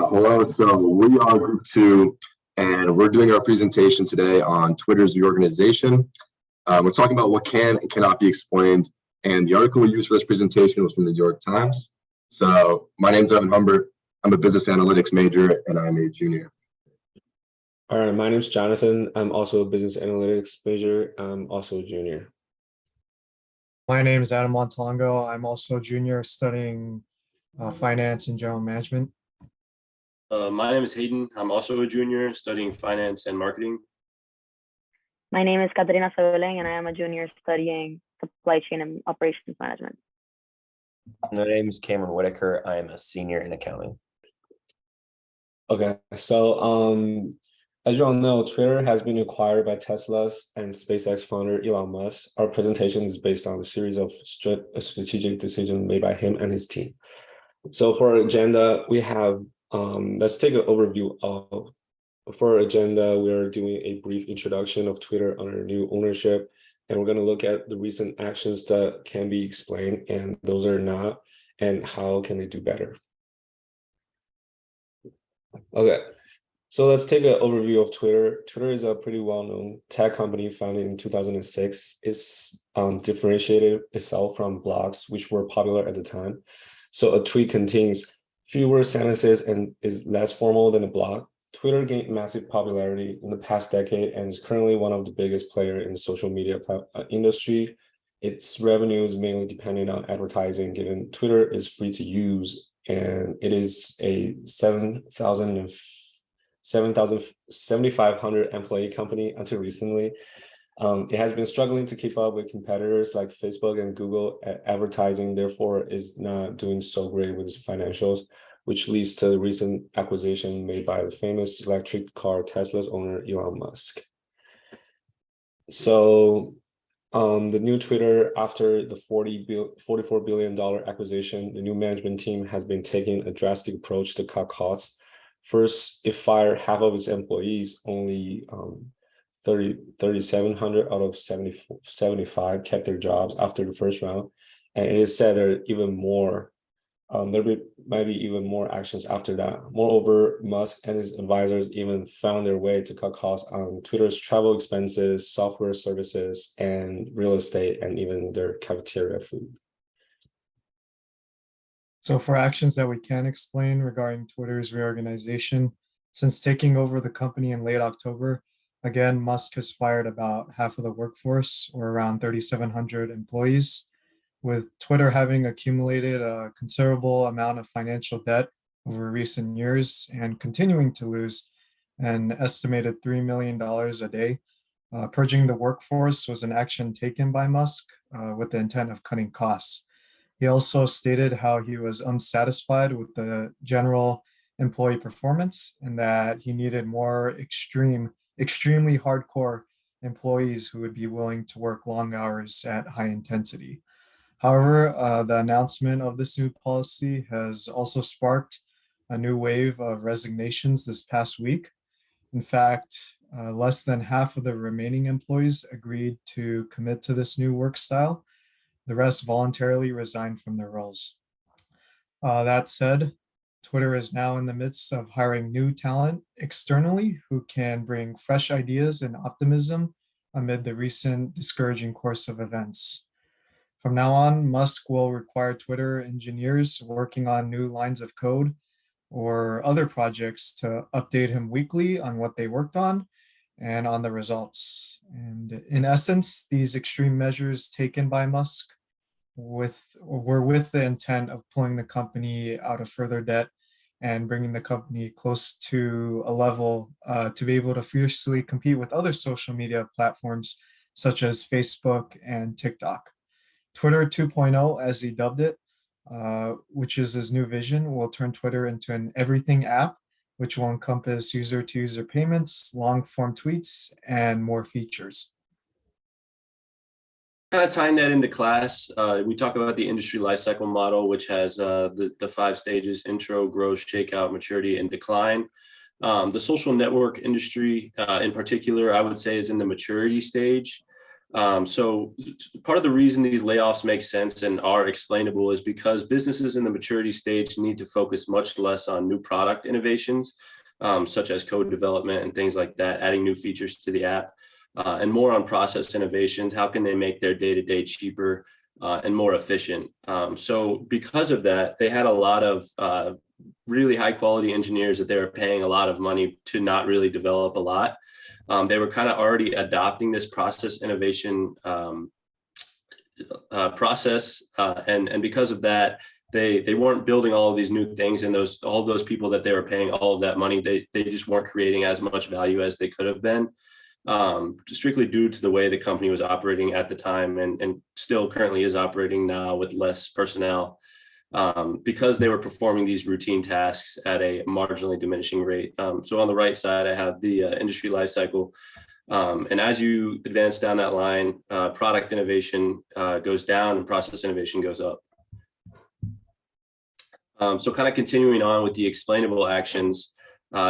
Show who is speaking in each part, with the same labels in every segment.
Speaker 1: Hello, so we are Group 2, and we're doing our presentation today on Twitter's reorganization. We're talking about what can and cannot be explained, and the article we used for this presentation was from the New York Times. So my name is Evan Humber. I'm a business analytics major, and I'm a junior.
Speaker 2: All right, my name is Jonathan. I'm also a business analytics major. I'm also a junior.
Speaker 3: My name is Adam Montalongo. I'm also a junior studying finance and general management.
Speaker 4: My name is Hayden. I'm also a junior studying finance and marketing.
Speaker 5: My name is Katerina Soling, and I am a junior studying supply chain and operations management.
Speaker 6: My name is Cameron Whitaker. I am a senior in accounting.
Speaker 2: Okay, so as you all know, Twitter has been acquired by Tesla's and SpaceX founder Elon Musk. Our presentation is based on a series of strategic decisions made by him and his team. So for our agenda, we have, let's take an overview of, for our agenda, we are doing a brief introduction of Twitter under new ownership, and we're going to look at the recent actions that can be explained and those are not, and how can they do better. Okay. So let's take an overview of Twitter. Twitter is a pretty well-known tech company founded in 2006. It's differentiated itself from blogs, which were popular at the time. So a tweet contains fewer sentences and is less formal than a blog. Twitter gained massive popularity in the past decade and is currently one of the biggest players in the social media industry. Its revenue is mainly dependent on advertising, given Twitter is free to use, and it is a 7,500 employee company until recently. It has been struggling to keep up with competitors like Facebook and Google. Advertising, therefore, is not doing so great with its financials, which leads to the recent acquisition made by the famous electric car Tesla's owner, Elon Musk. So the new Twitter, after the $44 billion acquisition, the new management team has been taking a drastic approach to cut costs. First, it fired half of its employees, only 3,700 out of 75 kept their jobs after the first round. And it is said there are even more, might be even more actions after that. Moreover, Musk and his advisors even found their way to cut costs on Twitter's travel expenses, software services, and real estate, and even their cafeteria food.
Speaker 3: So for actions that we can explain regarding Twitter's reorganization, since taking over the company in late October, again, Musk has fired about half of the workforce, or around 3,700 employees, with Twitter having accumulated a considerable amount of financial debt over recent years and continuing to lose an estimated $3 million a day. Purging the workforce was an action taken by Musk with the intent of cutting costs. He also stated how he was unsatisfied with the general employee performance and that he needed more extremely hardcore employees who would be willing to work long hours at high intensity. However, the announcement of this new policy has also sparked a new wave of resignations this past week. In fact, less than half of the remaining employees agreed to commit to this new work style. The rest voluntarily resigned from their roles. That said, Twitter is now in the midst of hiring new talent externally who can bring fresh ideas and optimism amid the recent discouraging course of events. From now on, Musk will require Twitter engineers working on new lines of code or other projects to update him weekly on what they worked on and on the results. And in essence, these extreme measures taken by Musk were with the intent of pulling the company out of further debt and bringing the company close to a level to be able to fiercely compete with other social media platforms such as Facebook and TikTok. Twitter 2.0, as he dubbed it, which is his new vision, will turn Twitter into an everything app, which will encompass user-to-user payments, long-form tweets, and more features.
Speaker 4: Kind of tying that into class, we talk about the industry lifecycle model, which has the 5 stages: intro, growth, shakeout, maturity, and decline. The social network industry in particular, I would say, is in the maturity stage. So part of the reason these layoffs make sense and are explainable is because businesses in the maturity stage need to focus much less on new product innovations, such as code development and things like that, adding new features to the app, and more on process innovations. How can they make their day-to-day cheaper and more efficient? So because of that, they had a lot of really high quality engineers that they were paying a lot of money to not really develop a lot. They were kind of already adopting this process innovation process, and because of that, they weren't building all of these new things, and all those people that they were paying all of that money, they just weren't creating as much value as they could have been, strictly due to the way the company was operating at the time, and still currently is operating now with less personnel. Because they were performing these routine tasks at a marginally diminishing rate. So on the right side, I have the industry lifecycle. And as you advance down that line, product innovation goes down and process innovation goes up. So kind of continuing on with the explainable actions,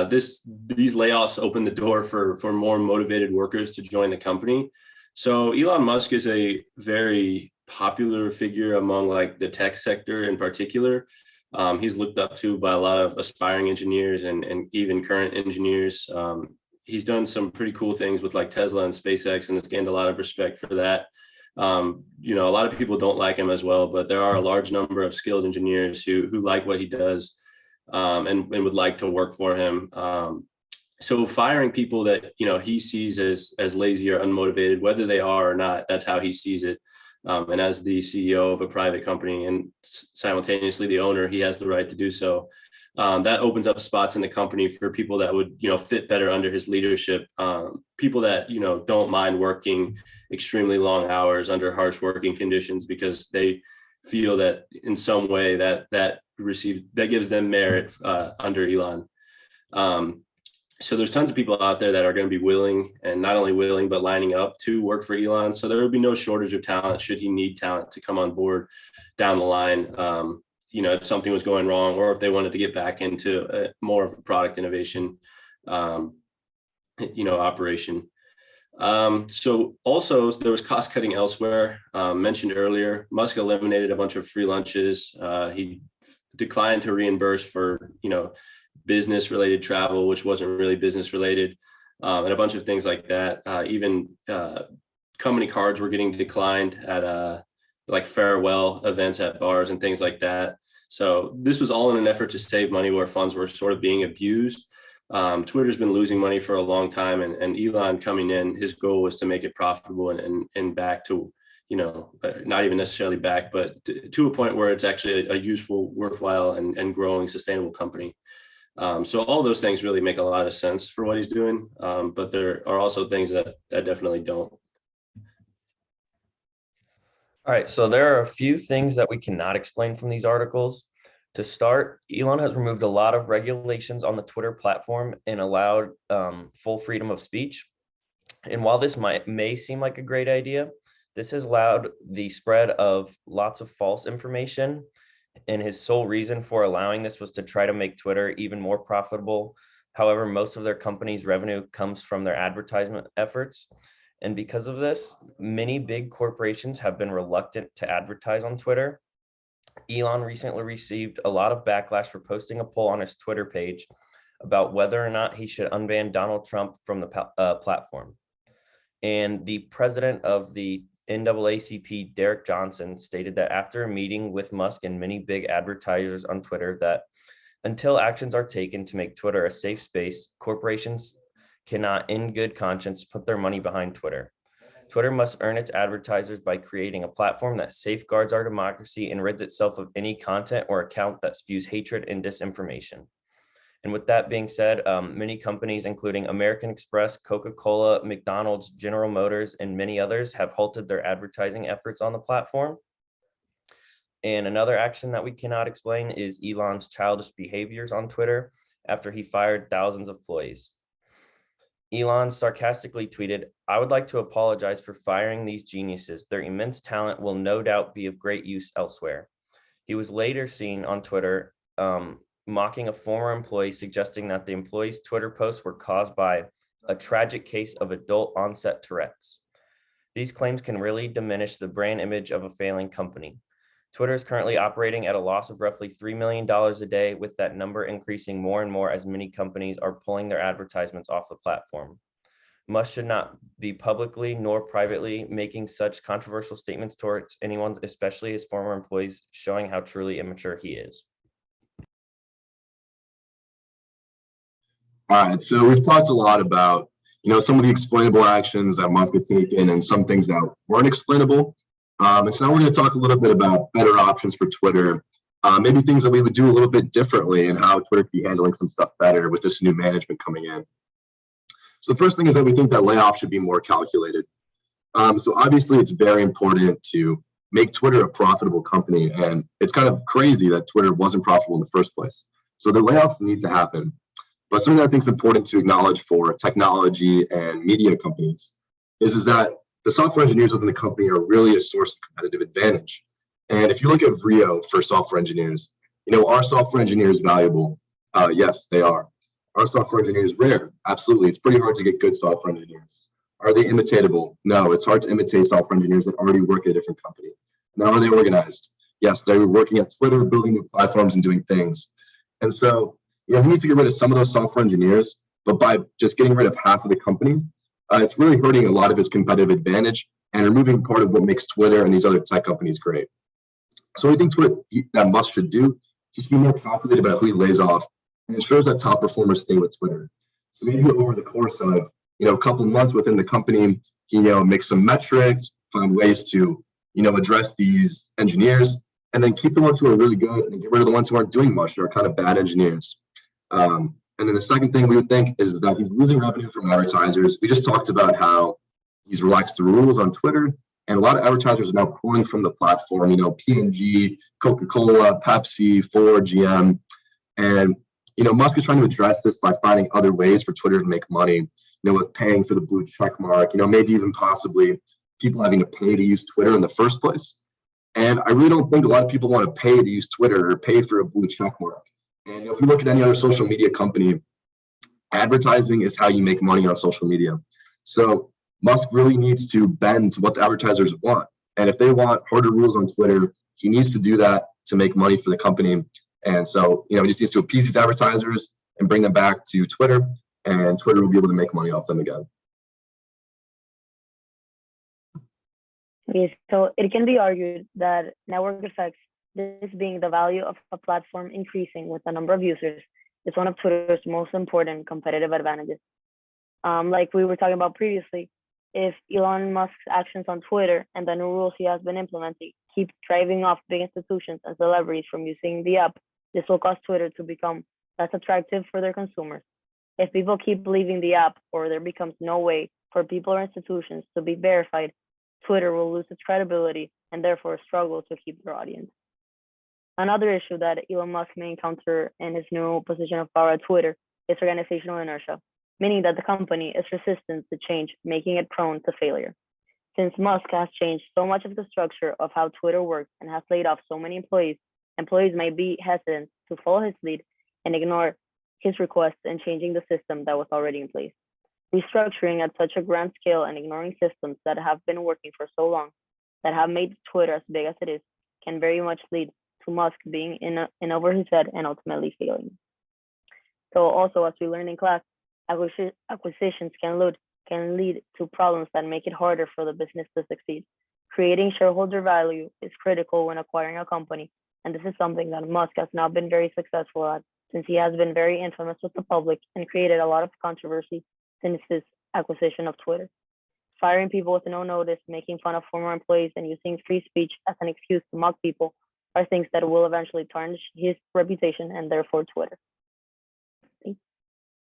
Speaker 4: these layoffs open the door for more motivated workers to join the company. So Elon Musk is a very popular figure among like the tech sector in particular. He's looked up to by a lot of aspiring engineers and even current engineers. He's done some pretty cool things with like Tesla and SpaceX, and has gained a lot of respect for that. You know, a lot of people don't like him as well, but there are a large number of skilled engineers who like what he does, and would like to work for him. So firing people that, you know, he sees as lazy or unmotivated, whether they are or not, that's how he sees it. And as the CEO of a private company and simultaneously the owner, he has the right to do so. That opens up spots in the company for people that would, you know, fit better under his leadership. People that, you know, don't mind working extremely long hours under harsh working conditions because they feel that in some way that gives them merit under Elon. So there's tons of people out there that are going to be willing, and not only willing, but lining up to work for Elon. So there will be no shortage of talent should he need talent to come on board down the line. You know, if something was going wrong, or if they wanted to get back into more of a product innovation, you know, operation. So also there was cost cutting elsewhere. Mentioned earlier, Musk eliminated a bunch of free lunches. He declined to reimburse for, you know, business related travel, which wasn't really business related, and a bunch of things like that. Even company cards were getting declined at like farewell events at bars and things like that. So this was all in an effort to save money where funds were sort of being abused. Twitter's been losing money for a long time, and Elon coming in, his goal was to make it profitable and back to, you know, not even necessarily back, but to a point where it's actually a useful, worthwhile, and growing sustainable company. So all those things really make a lot of sense for what he's doing, but there are also things that definitely don't.
Speaker 6: All right, so there are a few things that we cannot explain from these articles. To start, Elon has removed a lot of regulations on the Twitter platform and allowed full freedom of speech. And while this may seem like a great idea, this has allowed the spread of lots of false information. And his sole reason for allowing this was to try to make Twitter even more profitable. However, most of their company's revenue comes from their advertisement efforts. And because of this, many big corporations have been reluctant to advertise on Twitter. Elon recently received a lot of backlash for posting a poll on his Twitter page about whether or not he should unban Donald Trump from the platform. And the president of the NAACP, Derek Johnson, stated that after a meeting with Musk and many big advertisers on Twitter, that until actions are taken to make Twitter a safe space, corporations cannot in good conscience put their money behind Twitter. Twitter must earn its advertisers by creating a platform that safeguards our democracy and rids itself of any content or account that spews hatred and disinformation. And with that being said, many companies, including American Express, Coca-Cola, McDonald's, General Motors, and many others have halted their advertising efforts on the platform. And another action that we cannot explain is Elon's childish behaviors on Twitter after he fired thousands of employees. Elon sarcastically tweeted, "I would like to apologize for firing these geniuses. Their immense talent will no doubt be of great use elsewhere." He was later seen on Twitter mocking a former employee, suggesting that the employee's Twitter posts were caused by a tragic case of adult onset Tourette's. These claims can really diminish the brand image of a failing company. Twitter is currently operating at a loss of roughly $3 million a day, with that number increasing more and more as many companies are pulling their advertisements off the platform. Musk should not be publicly nor privately making such controversial statements towards anyone, especially his former employees, showing how truly immature he is.
Speaker 1: All right, so we've talked a lot about, some of the explainable actions that Musk has taken and some things that weren't explainable. And so now we're going to talk a little bit about better options for Twitter, maybe things that we would do a little bit differently and how Twitter could be handling some stuff better with this new management coming in. So the first thing is that we think that layoffs should be more calculated. So obviously it's very important to make Twitter a profitable company. And it's kind of crazy that Twitter wasn't profitable in the first place. So the layoffs need to happen. But something that I think is important to acknowledge for technology and media companies is that the software engineers within the company are really a source of competitive advantage. And if you look at Reorg for software engineers, are software engineers valuable? Yes, they are. Are software engineers rare? Absolutely. It's pretty hard to get good software engineers. Are they imitatable? No, it's hard to imitate software engineers that already work at a different company. Now, are they organized? Yes, they're working at Twitter, building new platforms and doing things. And so, he needs to get rid of some of those software engineers, but by just getting rid of half of the company, it's really hurting a lot of his competitive advantage and removing part of what makes Twitter and these other tech companies great. So I think that Musk should do is be more calculated about who he lays off and ensures that top performers stay with Twitter. So maybe over the course of a couple months within the company, he make some metrics, find ways to address these engineers, and then keep the ones who are really good and get rid of the ones who aren't doing much and are kind of bad engineers. And then the second thing we would think is that he's losing revenue from advertisers. We just talked about how he's relaxed the rules on Twitter, and a lot of advertisers are now pulling from the platform. P&G, Coca-Cola, Pepsi, Ford, GM, and Musk is trying to address this by finding other ways for Twitter to make money. With paying for the blue check mark. Maybe even possibly people having to pay to use Twitter in the first place. And I really don't think a lot of people want to pay to use Twitter or pay for a blue check mark. And if you look at any other social media company, advertising is how you make money on social media. So Musk really needs to bend to what the advertisers want. And if they want harder rules on Twitter, he needs to do that to make money for the company. And so, he just needs to appease these advertisers and bring them back to Twitter, and Twitter will be able to make money off them again.
Speaker 5: Yes, so it can be argued that network effects, this being the value of a platform increasing with the number of users, is one of Twitter's most important competitive advantages. Like we were talking about previously, if Elon Musk's actions on Twitter and the new rules he has been implementing keep driving off big institutions and celebrities from using the app, this will cause Twitter to become less attractive for their consumers. If people keep leaving the app or there becomes no way for people or institutions to be verified, Twitter will lose its credibility and therefore struggle to keep their audience. Another issue that Elon Musk may encounter in his new position of power at Twitter is organizational inertia, meaning that the company is resistant to change, making it prone to failure. Since Musk has changed so much of the structure of how Twitter works and has laid off so many employees may be hesitant to follow his lead and ignore his requests in changing the system that was already in place. Restructuring at such a grand scale and ignoring systems that have been working for so long, that have made Twitter as big as it is, can very much lead to Musk being in over his head and ultimately failing. So also, as we learned in class, acquisitions can lead to problems that make it harder for the business to succeed. Creating shareholder value is critical when acquiring a company, and this is something that Musk has not been very successful at, since he has been very infamous with the public and created a lot of controversy since his acquisition of Twitter. Firing people with no notice, making fun of former employees, and using free speech as an excuse to mock people are things that will eventually tarnish his reputation and therefore Twitter.